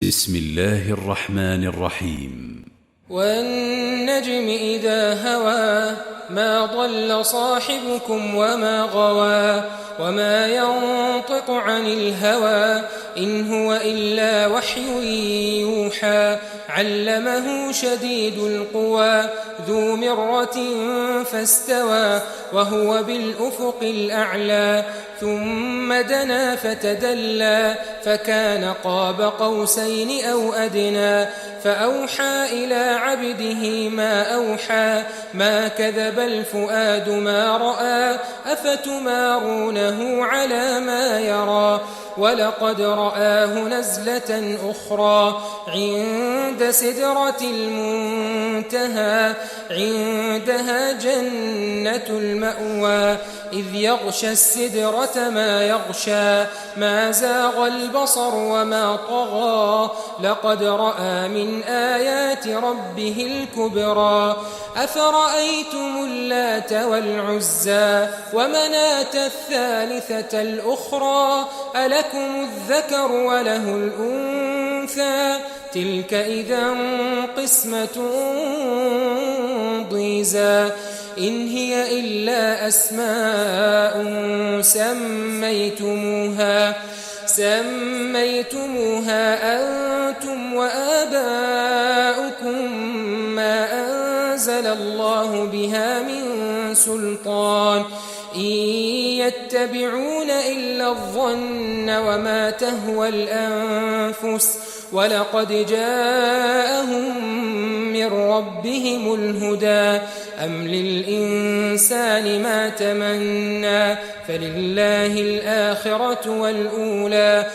بسم الله الرحمن الرحيم. والنجم إذا هوى ما ضل صاحبكم وما غوى وما ينطق عن الهوى إن هو إلا وحي يوحى علمه شديد القوى ذو مرة فاستوى وهو بالأفق الأعلى ثم دنا فتدلى فكان قاب قوسين أو أدنى فأوحى إلى عبده ما أوحى ما كذب الفؤاد ما رأى أفتمارونه على ما يرى ولقد رآه نزلة أخرى عند سدرة المنتهى عندها جنة المأوى إذ يغشى السدرة ما يغشى ما زاغ البصر وما طغى لقد رأى من آيات ربه الكبرى أفرأيتم اللات والعزى ومناة الثالثة الأخرى ألكم الذكر وله الأنثى تلك إذا قسمة ضيزى إن هي إلا أسماء سميتموها أنتم وآباؤكم ما أنزل الله بها من سلطان إن يتبعون إلا الظن وما تهوى الأنفس ولقد جاءهم من ربهم الهدى أم للإنسان ما تمنى فلله الآخرة والأولى